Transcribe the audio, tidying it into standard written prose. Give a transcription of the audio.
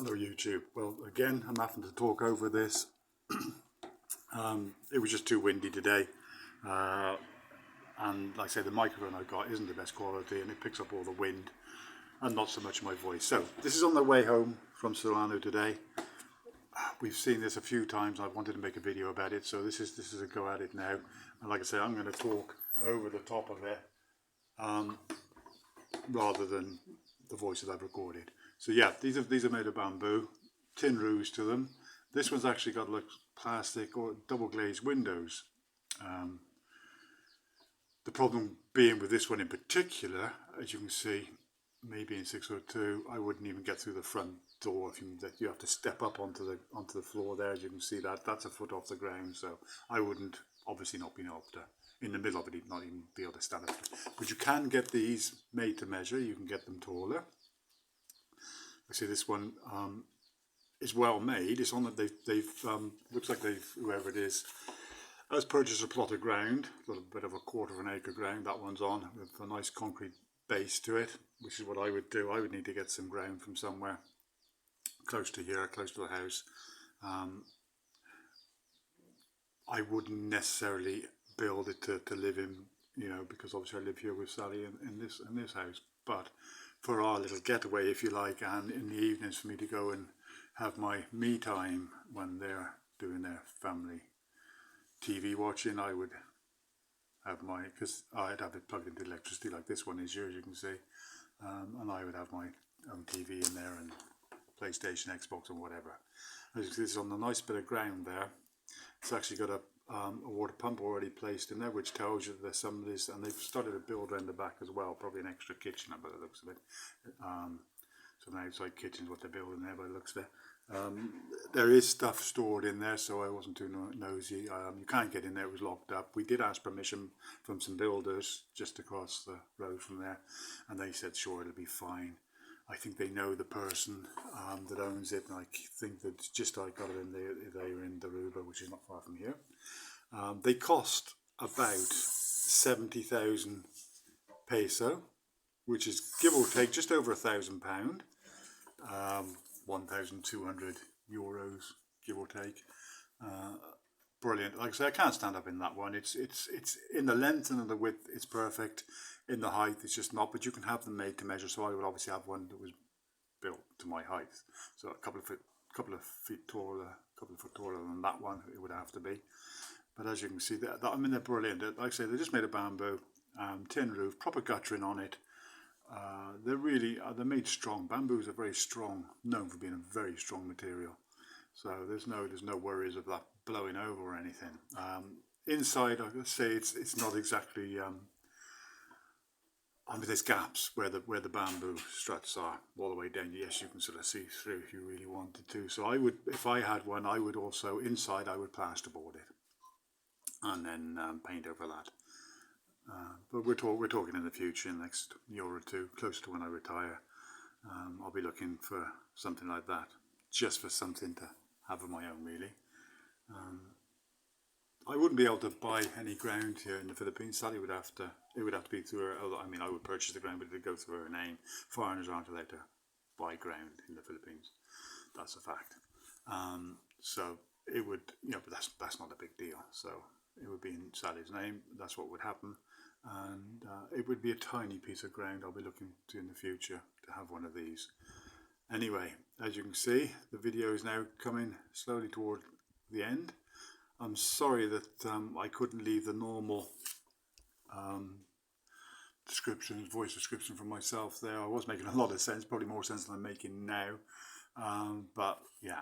Hello YouTube. Well, again, I'm having to talk over this. It was just too windy today, and like I say, the microphone I got isn't the best quality, and it picks up all the wind and not so much my voice. So this is on the way home from Solano today. We've seen this a few times. I wanted to make a video about it, so this is a go at it now. And like I say, I'm going to talk over the top of it rather than the voice that I've recorded. So yeah, these are made of bamboo, tin roofs to them. This one's actually got like plastic or double glazed windows. The problem being with this one in particular, as you can see, me being 6'2", I wouldn't even get through the front door. You have to step up onto the floor there. As you can see, that's a foot off the ground, so I wouldn't obviously not be able to, in the middle of it, not even be able to stand up. But you can get these made to measure. You can get them taller. I see this one is well made. It's on that they've looks like whoever it is has purchased a plot of ground, a little bit of a quarter of an acre ground. That one's on with a nice concrete base to it, which is what I would do. I would need to get some ground from somewhere close to here, close to the house. I wouldn't necessarily build it to live in, because obviously I live here with Sally in this house. But for our little getaway, if you like, and in the evenings for me to go and have my me time when they're doing their family TV watching, I would have because I'd have it plugged into electricity like this one is here, as you can see, and I would have my own TV in there and PlayStation, Xbox and whatever. As you can see, it's on a nice bit of ground there. It's actually got a water pump already placed in there, which tells you that there's some of this, and they've started to build around the back as well, probably an extra kitchen by the looks of it. So an outside kitchen is what they're building there by the looks of it. There is stuff stored in there, so I wasn't too nosy. You can't get in there, it was locked up. We did ask permission from some builders just across the road from there, and they said sure, it'll be fine. I think they know the person that owns it, and I think that just I got it in there, they were in Daruba, which is not far from here. They cost about 70,000 peso, which is give or take just over £1,000, 1,200 euros, give or take. Brilliant. Like I say, I can't stand up in that one. It's in the length and the width, it's perfect. In the height, it's just not. But you can have them made to measure. So I would obviously have one that was built to my height, so a couple of feet taller, a couple of foot taller than that one. It would have to be. But as you can see, they're brilliant. Like I say, they're just made of bamboo, tin roof, proper guttering on it. They're made strong. Bamboos are very strong, known for being a very strong material. So there's no worries of that blowing over or anything. Inside, I would say it's not exactly. There's gaps where the bamboo struts are all the way down. Yes, you can sort of see through if you really wanted to. So I would, if I had one, I would also inside I would plasterboard it and then paint over that. But we're talking in the future, in the next year or two, close to when I retire. I'll be looking for something like that, just for something to have of my own, really. I wouldn't be able to buy any ground here in the Philippines. Sally it would have to be through her. I would purchase the ground, but it would go through her name. Foreigners aren't allowed to buy ground in the Philippines. That's a fact. So it would, but that's not a big deal. So it would be in Sally's name. That's what would happen. And it would be a tiny piece of ground I'll be looking to in the future to have one of these. Anyway, as you can see, the video is now coming slowly toward the end. I'm sorry that I couldn't leave the normal voice description for myself there. I was making a lot of sense, probably more sense than I'm making now. But yeah,